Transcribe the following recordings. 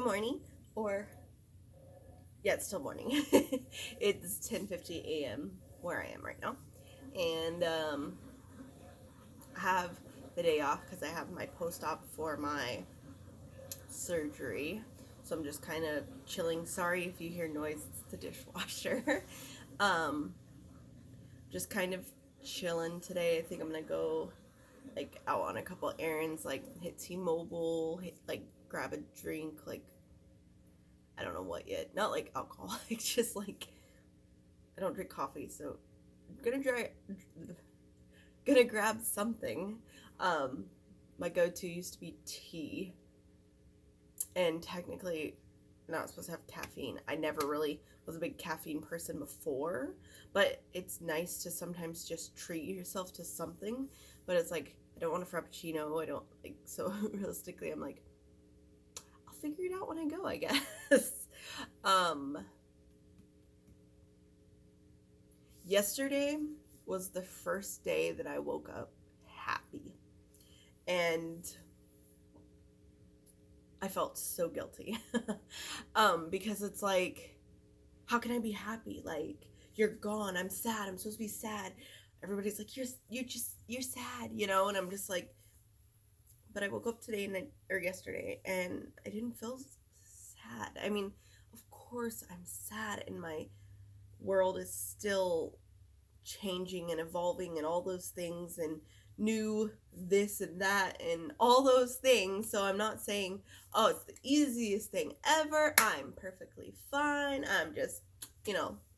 morning, or yeah, it's still morning. It's 10:50 a.m. where I am right now, and I have the day off because I have my post-op for my surgery. So I'm just kind of chilling. Sorry if you hear noise; it's the dishwasher. um, just kind of chilling today. I think I'm gonna go like out on a couple errands, like hit T-Mobile, hit like grab a drink, like I don't know what yet. Not like alcohol. It's just like I don't drink coffee, so I'm gonna grab something. Um, my go-to used to be tea, and technically not supposed to have caffeine. I never really was a big caffeine person before, but it's nice to sometimes just treat yourself to something. But it's like I don't want a frappuccino. I don't like so realistically. I'm like I'll figure it out when I go. I guess. um, Yesterday was the first day that I woke up happy. And I felt so guilty. Because it's like, how can I be happy? Like, you're gone. I'm sad. I'm supposed to be sad. Everybody's like, you're sad, and I'm just like, but I woke up today or yesterday and I didn't feel sad. I mean, of course I'm sad and my world is still changing and evolving and all those things and new this and that and all those things. So I'm not saying, oh, it's the easiest thing ever. I'm perfectly fine. I'm just,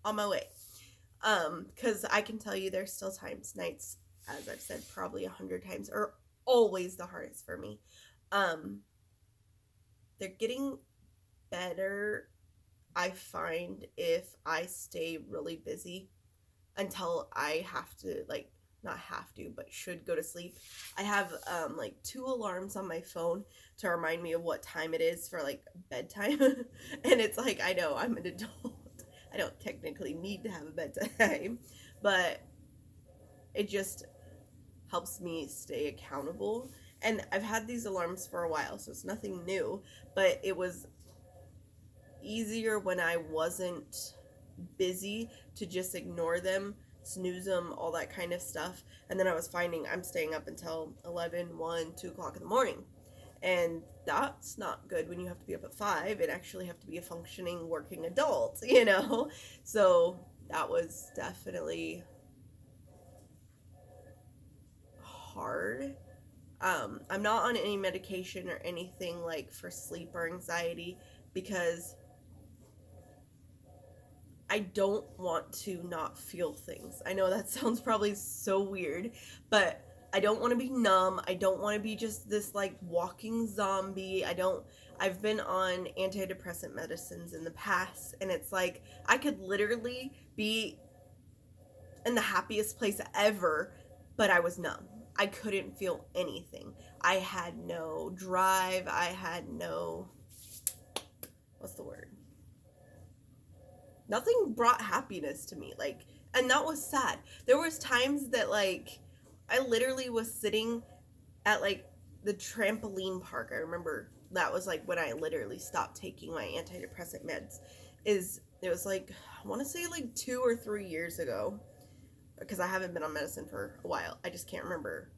on my way. Because I can tell you there's still times, nights, as I've said probably 100 times, are always the hardest for me. Um, they're getting better, I find, if I stay really busy until I have to, like, not have to, but should go to sleep. I have like 2 alarms on my phone to remind me of what time it is for like bedtime. And it's like, I know I'm an adult. I don't technically need to have a bedtime, but it just helps me stay accountable. And I've had these alarms for a while, so it's nothing new, but it was easier when I wasn't busy to just ignore them, snooze them, all that kind of stuff. And then I was finding I'm staying up until 11, 1, 2 o'clock in the morning. And that's not good when you have to be up at 5 and actually have to be a functioning working adult. So that was definitely hard. I'm not on any medication or anything like for sleep or anxiety because I don't want to not feel things. I know that sounds probably so weird, but I don't want to be numb. I don't want to be just this like walking zombie. I've been on antidepressant medicines in the past, and it's like I could literally be in the happiest place ever, but I was numb. I couldn't feel anything. I had no drive. I had no, what's the word? Nothing brought happiness to me, like, and that was sad. There was times that like I literally was sitting at like the trampoline park. I remember that was like when I literally stopped taking my antidepressant meds. Is it was like I want to say like 2 or 3 years ago, because I haven't been on medicine for a while. I just can't remember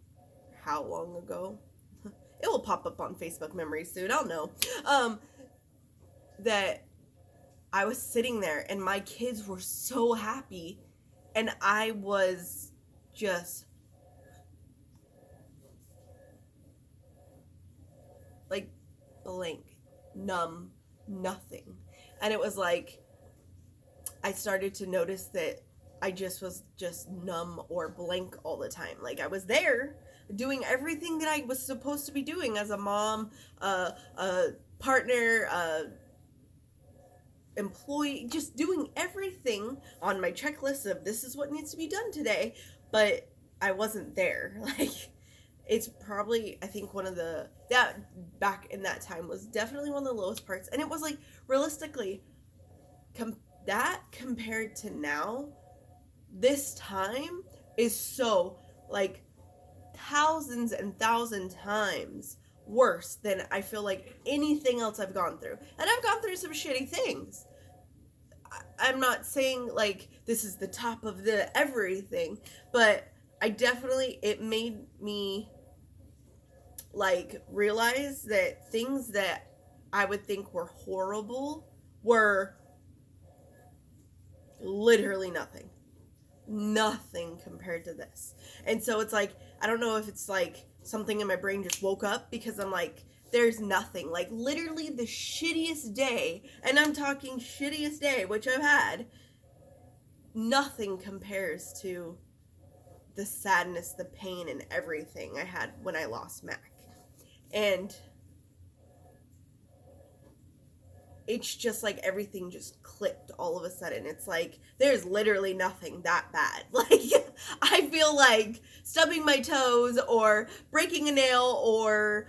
how long ago. It will pop up on Facebook memories soon, I'll know. That I was sitting there and my kids were so happy and I was just like blank, numb, nothing. And it was like I started to notice that I just was just numb or blank all the time. Like I was there doing everything that I was supposed to be doing as a mom, a partner, employee, just doing everything on my checklist of this is what needs to be done today, but I wasn't there. Like it's probably, I think, one of the that back in that time was definitely one of the lowest parts. And it was like realistically that compared to now, this time is so like thousands and thousand times worse than I feel like anything else I've gone through. And I've gone through some shitty things. I'm not saying like this is the top of the everything, but it made me like realize that things that I would think were horrible were literally nothing compared to this. And so it's like, I don't know if it's like something in my brain just woke up, because I'm like, there's nothing, like literally the shittiest day, and I'm talking shittiest day, which I've had, nothing compares to the sadness, the pain, and everything I had when I lost Mac. And it's just like everything just clicked all of a sudden. It's like there's literally nothing that bad. Like I feel like stubbing my toes or breaking a nail or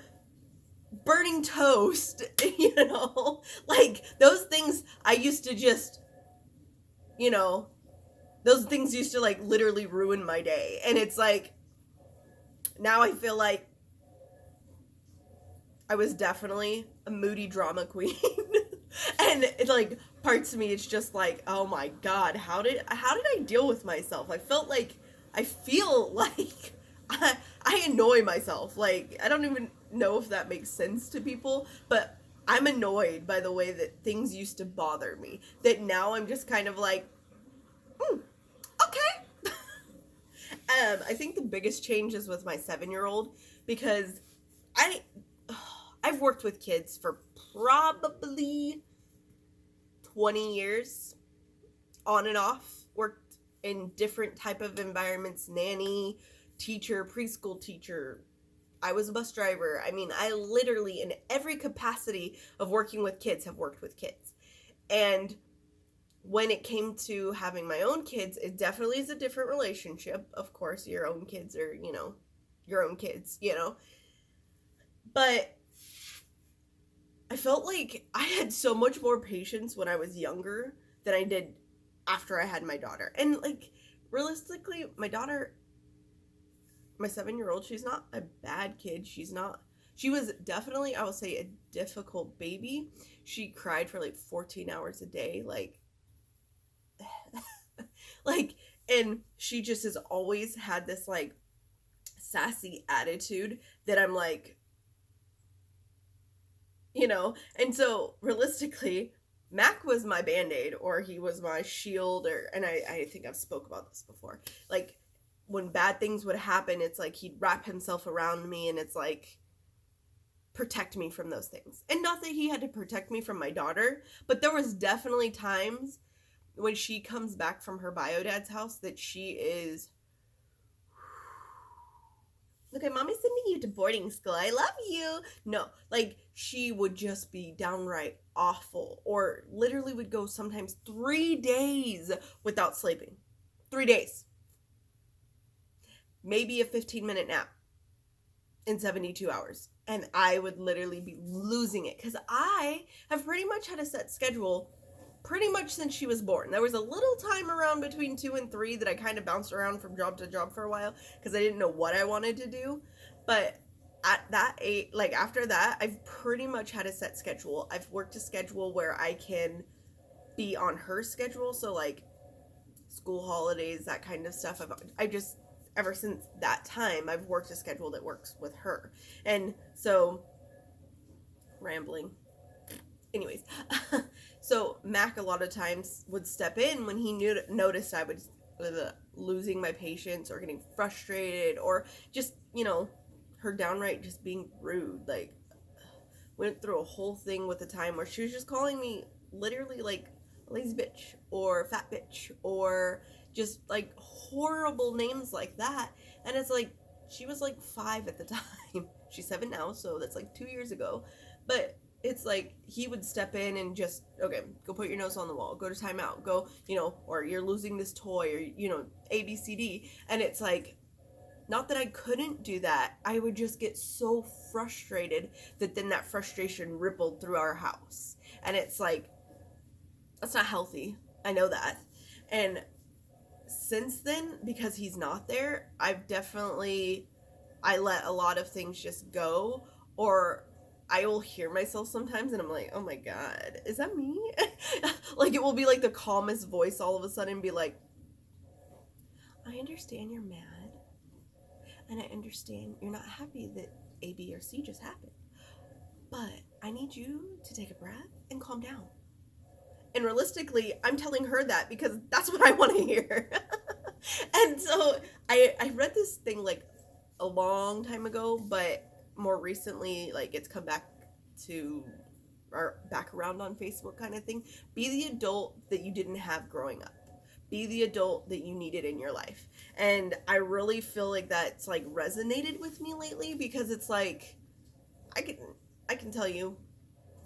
burning toast, you know, like those things I used to just, you know, those things used to like literally ruin my day. And it's like now I feel like I was definitely a moody drama queen. And it's like parts of me, it's just like, oh my god, how did I deal with myself? I feel like I annoy myself. Like, I don't even know if that makes sense to people, but I'm annoyed by the way that things used to bother me, that now I'm just kind of like, okay. I think the biggest change is with my 7-year-old, because I've worked with kids for probably 20 years, on and off, worked in different type of environments, nanny, teacher, preschool teacher. I was a bus driver. I mean, I literally, in every capacity of working with kids, have worked with kids. And when it came to having my own kids, it definitely is a different relationship. Of course, your own kids are, you know, your own kids, you know. But I felt like I had so much more patience when I was younger than I did after I had my daughter. And like, realistically, my daughter, my 7-year-old, she's not a bad kid. She was definitely, I will say, a difficult baby. She cried for like 14 hours a day. Like, and she just has always had this like sassy attitude that I'm like, you know. And so realistically, Mac was my band-aid, or he was my shield, and I think I've spoke about this before. Like, when bad things would happen, it's like he'd wrap himself around me, and it's like, protect me from those things. And not that he had to protect me from my daughter, but there was definitely times when she comes back from her bio dad's house that she is, okay, mommy's sending you to boarding school, I love you. No, like, she would just be downright awful, or literally would go sometimes 3 days without sleeping. 3 days. Maybe a 15-minute nap in 72 hours. And I would literally be losing it, because I have pretty much had a set schedule pretty much since she was born. There was a little time around between 2 and 3 that I kind of bounced around from job to job for a while, because I didn't know what I wanted to do. But at that age, like after that, I've pretty much had a set schedule. I've worked a schedule where I can be on her schedule. So like school holidays, that kind of stuff. I just, ever since that time, I've worked a schedule that works with her. And so, rambling. Anyways, so Mac a lot of times would step in when he noticed I was losing my patience or getting frustrated, or just, you know, her downright just being rude. Like, went through a whole thing with a time where she was just calling me literally like lazy bitch or fat bitch, or just like horrible names like that. And it's like, she was like 5 at the time. She's 7 now, so that's like 2 years ago. But it's like, he would step in and just, okay, go put your nose on the wall, go to timeout, go, you know, or you're losing this toy, or, you know, ABCD. And it's like, not that I couldn't do that, I would just get so frustrated that then that frustration rippled through our house. And it's like, that's not healthy. I know that. And since then, because he's not there, I let a lot of things just go, Or I will hear myself sometimes and I'm like, oh my God, is that me? Like it will be like the calmest voice all of a sudden be like, I understand you're mad and I understand you're not happy that A, B, or C just happened. But I need you to take a breath and calm down. And realistically, I'm telling her that because that's what I want to hear. And so I read this thing like a long time ago, but more recently, like it's come back to or back around on Facebook kind of thing. Be the adult that you didn't have growing up. Be the adult that you needed in your life. And I really feel like that's like resonated with me lately because it's like I can tell you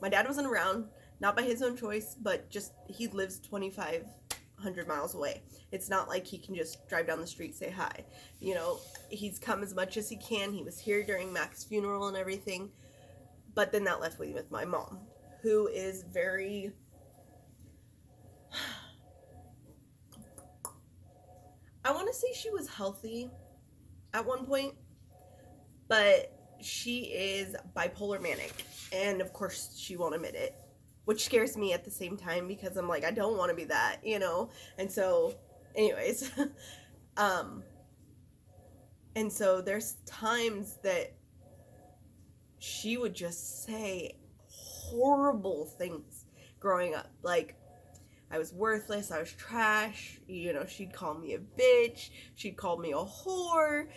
my dad wasn't around, not by his own choice, but just he lives 2,500 miles away. It's not like he can just drive down the street, say hi. You know, he's come as much as he can. He was here during Mac's funeral and everything. But then that left me with my mom, who is very... I want to say she was healthy at one point, but she is bipolar manic. And of course, she won't admit it, which scares me at the same time because I'm like, I don't want to be that, you know? And so, anyways, and so there's times that she would just say horrible things growing up. Like, I was worthless, I was trash, you know, she'd call me a bitch, she'd call me a whore,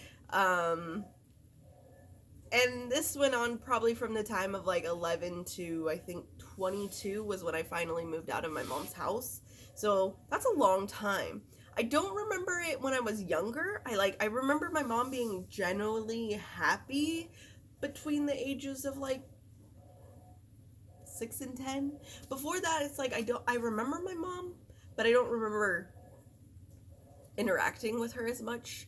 and this went on probably from the time of like 11 to I think 22 was when I finally moved out of my mom's house. So that's a long time. I don't remember it when I was younger. I remember my mom being genuinely happy between the ages of like 6 and 10. Before that, it's like I remember my mom, but I don't remember interacting with her as much.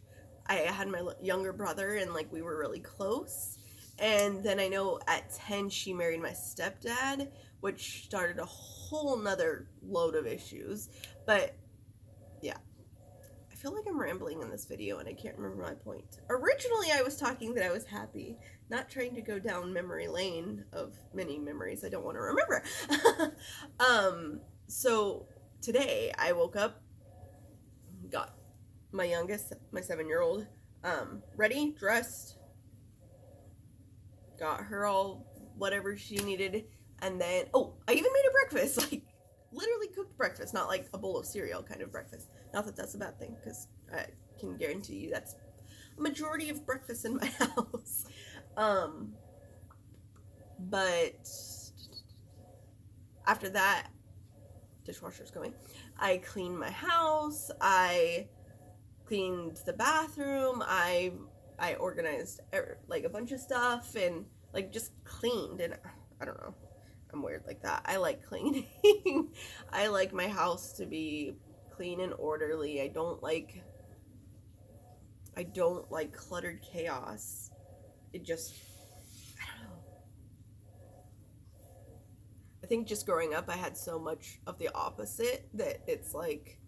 I had my younger brother and like we were really close. And then I know at 10 she married my stepdad, which started a whole nother load of issues. But yeah, I feel like I'm rambling in this video and I can't remember my point. Originally I was talking that I was happy, not trying to go down memory lane of many memories I don't want to remember. So today I woke up, got my youngest, my 7-year-old, ready, dressed, got her all whatever she needed, and then, oh, I even made a breakfast, like, literally cooked breakfast, not like a bowl of cereal kind of breakfast. Not that that's a bad thing, because I can guarantee you that's a majority of breakfast in my house. But after that, dishwasher's going, I cleaned my house, I cleaned the bathroom, I organized like a bunch of stuff and like just cleaned, and I don't know, I'm weird like that. I like cleaning. I like my house to be clean and orderly. I don't like cluttered chaos. It just, I don't know. I think just growing up I had so much of the opposite that it's like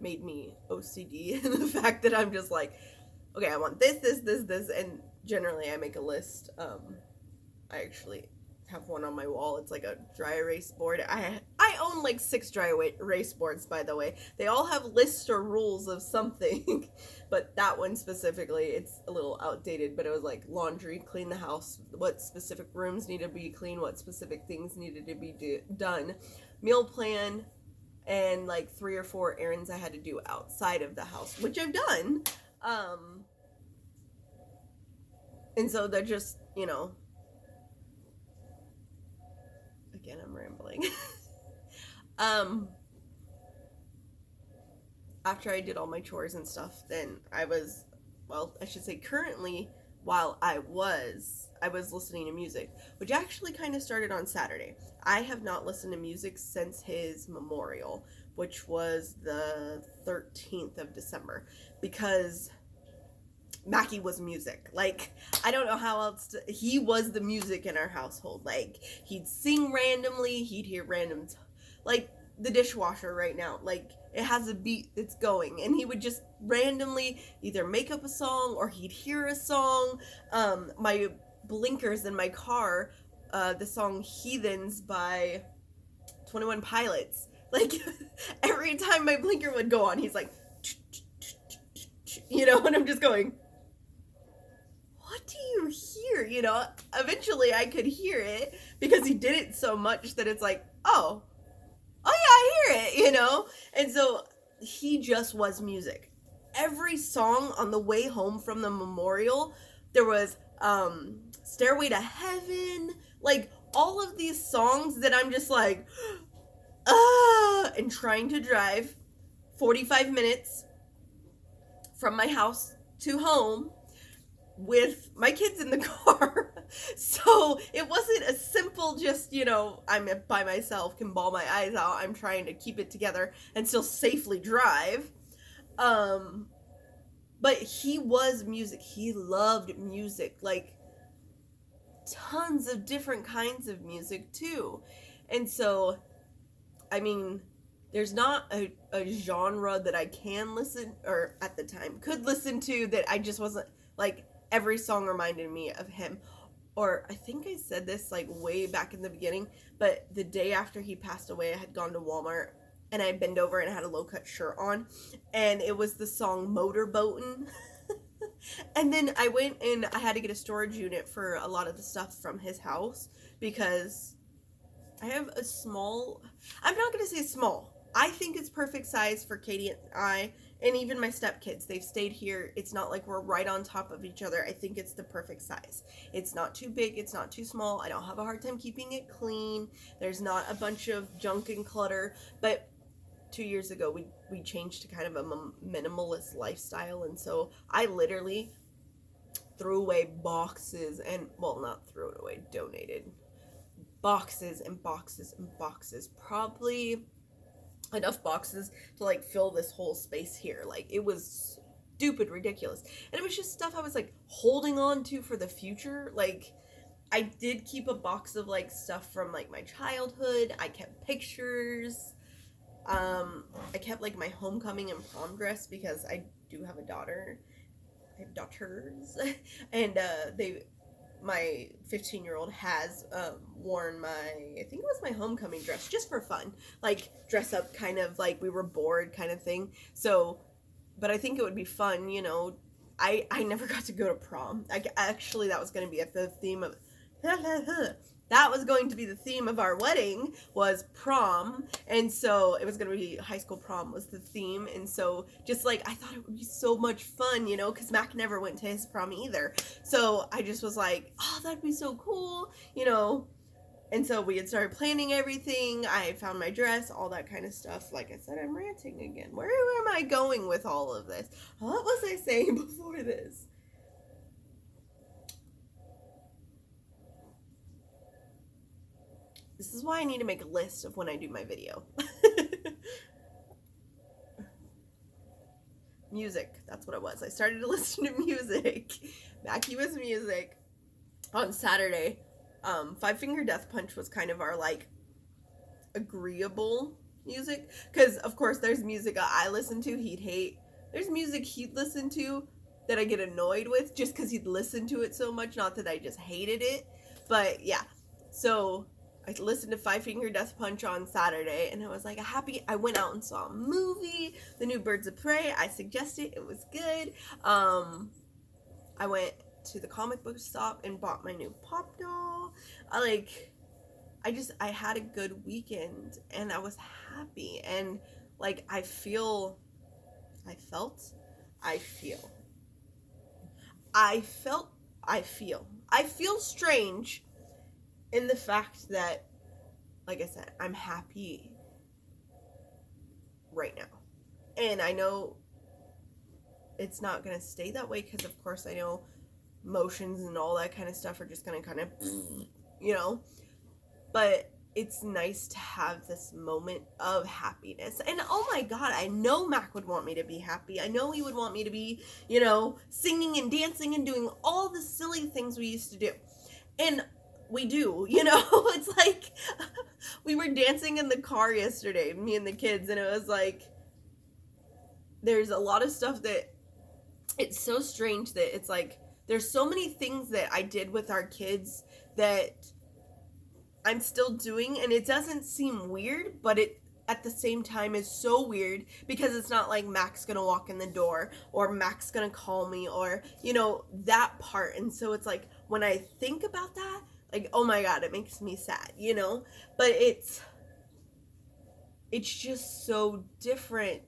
made me OCD in the fact that I'm just like, okay, I want this, and generally I make a list. I actually have one on my wall. It's like a dry erase board. I own like 6 dry erase boards, by the way. They all have lists or rules of something, but that one specifically, it's a little outdated, but it was like laundry, clean the house, what specific rooms need to be clean, what specific things needed to be done, meal plan, and like 3 or 4 errands I had to do outside of the house, which I've done. And so they're just, you know, again, I'm rambling. After I did all my chores and stuff, then I should say currently, while I was listening to music, which actually kind of started on Saturday. I have not listened to music since his memorial, which was the 13th of December, because Mackie was music. Like, I don't know how else he was the music in our household. Like, he'd sing randomly, he'd hear random, like, the dishwasher right now, like, it has a beat that's going, and he would just randomly either make up a song, or he'd hear a song. My blinkers in my car, the song Heathens by 21 Pilots. Like, every time my blinker would go on, he's like, you know, and I'm just going, what do you hear? You know, eventually I could hear it because he did it so much that it's like, oh yeah, I hear it, you know? And so he just was music. Every song on the way home from the memorial, there was Stairway to Heaven, like all of these songs that I'm just like, and trying to drive 45 minutes from my house to home with my kids in the car. So it wasn't a simple just, you know, I'm by myself, can bawl my eyes out. I'm trying to keep it together and still safely drive. But he was music. He loved music, like tons of different kinds of music too. And so, I mean, there's not a genre that I can listen, or at the time could listen to, that I just wasn't like, every song reminded me of him. Or I think I said this like way back in the beginning, but the day after he passed away, I had gone to Walmart and I bent over and I had a low cut shirt on, and it was the song Motorboatin'. And then I went and I had to get a storage unit for a lot of the stuff from his house because I have a small, I'm not going to say small, I think it's perfect size for Katie and I, and even my stepkids. They've stayed here. It's not like we're right on top of each other. I think it's the perfect size. It's not too big. It's not too small. I don't have a hard time keeping it clean. There's not a bunch of junk and clutter. But 2 years ago, we changed to kind of a minimalist lifestyle. And so I literally threw away boxes and, well, not threw it away, donated boxes and boxes and boxes. Probably enough boxes to like fill this whole space here. Like, it was stupid ridiculous, and it was just stuff I was like holding on to for the future. Like, I did keep a box of like stuff from like my childhood. I kept pictures. I kept like my homecoming and prom dress because I do have a daughter. I have daughters. And my 15-year-old has worn my, I think it was my homecoming dress, just for fun, like dress up, kind of like we were bored kind of thing. So, but I think it would be fun, you know. I never got to go to prom. Actually, that was going to be the theme of that was going to be the theme of our wedding, was prom. And so it was going to be high school prom was the theme. And so just like, I thought it would be so much fun, you know, because Mac never went to his prom either. So I just was like, oh, that'd be so cool, you know. And so we had started planning everything. I found my dress, all that kind of stuff. Like I said, I'm ranting again. Where am I going with all of this? What was I saying before this? This is why I need to make a list of when I do my video. Music, that's what it was. I started to listen to music. Mackie was music. On Saturday, Five Finger Death Punch was kind of our, like, agreeable music. Because, of course, there's music I listen to he'd hate. There's music he'd listen to that I get annoyed with just because he'd listen to it so much. Not that I just hated it. But, yeah. So I listened to Five Finger Death Punch on Saturday, and I was like, I went out and saw a movie, The New Birds of Prey. I suggested it was good. I went to the comic book shop and bought my new Pop doll. I had a good weekend, and I was happy, and like, I feel strange in the fact that, like I said, I'm happy right now. And I know it's not going to stay that way because, of course, I know emotions and all that kind of stuff are just going to kind of, you know. But it's nice to have this moment of happiness. And, oh my God, I know Mac would want me to be happy. I know he would want me to be, you know, singing and dancing and doing all the silly things we used to do. And we do, you know. It's like, we were dancing in the car yesterday, me and the kids, and it was like, there's a lot of stuff that, it's so strange that it's like, there's so many things that I did with our kids that I'm still doing, and it doesn't seem weird, but it at the same time is so weird because it's not like Mac's gonna walk in the door or Mac's gonna call me or, you know, that part. And so it's like when I think about that, like, oh my God, it makes me sad, you know? But it's just so different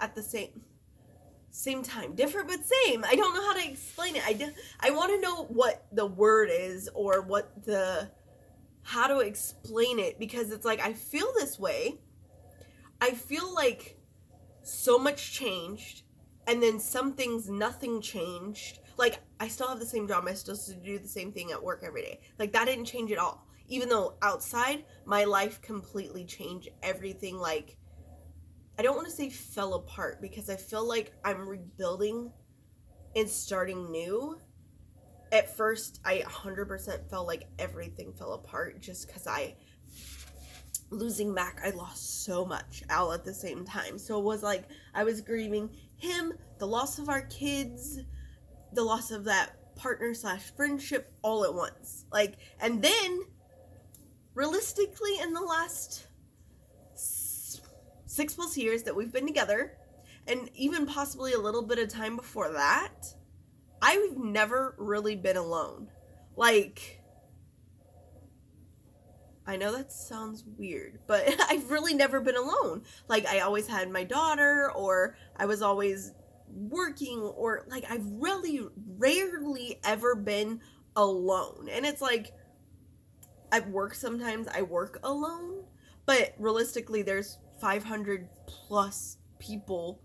at the same time. Different but same. I don't know how to explain it. I want to know what the word is or how to explain it, because it's like I feel this way. I feel like so much changed, and then some things, nothing changed. Like, I still have the same job. I still do the same thing at work every day. Like, that didn't change at all. Even though outside, my life completely changed. Everything, like, I don't want to say fell apart, because I feel like I'm rebuilding and starting new. At first, I 100% felt like everything fell apart just because losing Mac, I lost so much all at the same time. So it was like I was grieving him, the loss of our kids, the loss of that partner/friendship all at once. Like, and then realistically, in the last 6+ years that we've been together, and even possibly a little bit of time before that, I've never really been alone. Like, I know that sounds weird, but I've really never been alone. Like, I always had my daughter, or I was always working, or like, I've really rarely ever been alone. And it's like, at work sometimes I work alone, but realistically there's 500 plus people,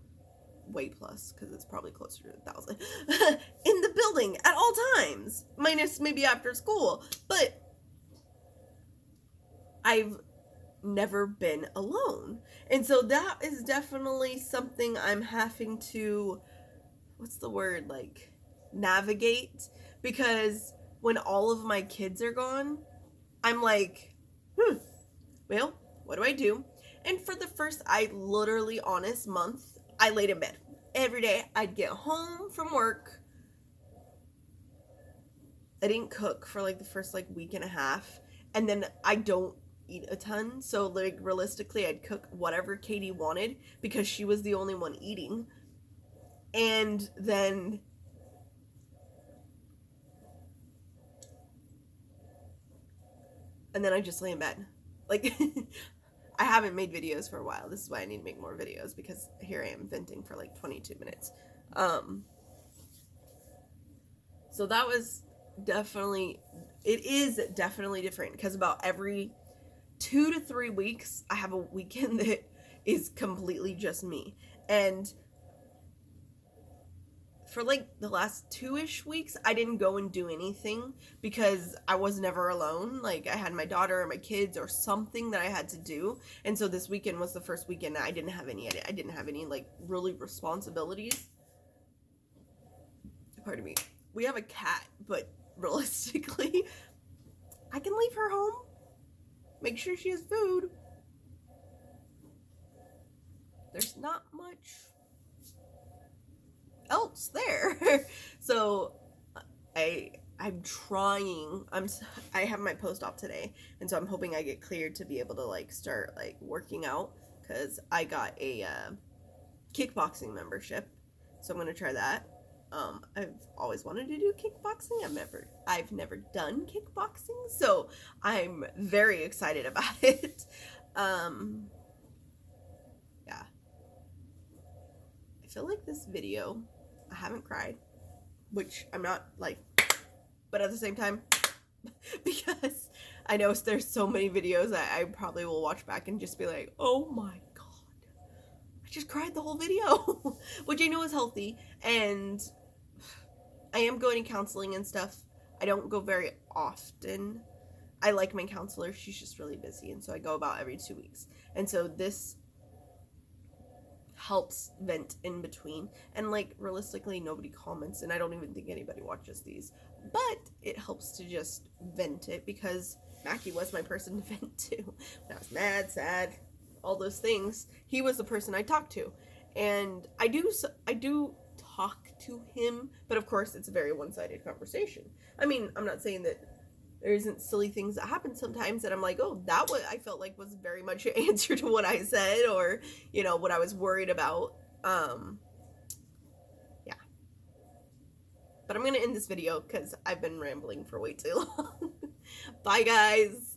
way plus, because it's probably closer to 1,000 in the building at all times, minus maybe after school. But I've never been alone. And so that is definitely something I'm having to, what's the word, like, navigate. Because when all of my kids are gone, I'm like, well, what do I do? And for the first, honest month, I laid in bed. Every day I'd get home from work. I didn't cook for like the first like week and a half. And then I don't eat a ton. So like realistically, I'd cook whatever Katie wanted because she was the only one eating. And then I just lay in bed. Like, I haven't made videos for a while. This is why I need to make more videos, because here I am venting for like 22 minutes. So that was it is definitely different, because about every 2 to 3 weeks, I have a weekend that is completely just me. And for like the last 2-ish weeks, I didn't go and do anything because I was never alone. Like, I had my daughter or my kids or something that I had to do. And so this weekend was the first weekend I didn't have any like really responsibilities. Pardon me. We have a cat, but realistically, I can leave her home, make sure she has food. There's not much else there. So I'm trying. I have my post-op today, and so I'm hoping I get cleared to be able to like start like working out, because I got a kickboxing membership, so I'm gonna try that. I've always wanted to do kickboxing. I've never done kickboxing, so I'm very excited about it. Yeah. I feel like this video, I haven't cried, which I'm not like, but at the same time, because I know there's so many videos that I probably will watch back and just be like, oh my God, I just cried the whole video, which I know is healthy. And I am going to counseling and stuff. I don't go very often. I like my counselor. She's just really busy. And so I go about every 2 weeks. And so this helps vent in between. And like, realistically, nobody comments, and I don't even think anybody watches these. But it helps to just vent it, because Mackie was my person to vent to. When I was mad, sad, all those things, he was the person I talked to. And I do talk to him. But of course, it's a very one-sided conversation. I mean, I'm not saying that there isn't silly things that happen sometimes that I'm like, oh, that what I felt like was very much an answer to what I said, or, you know, what I was worried about. Yeah. But I'm going to end this video because I've been rambling for way too long. Bye, guys.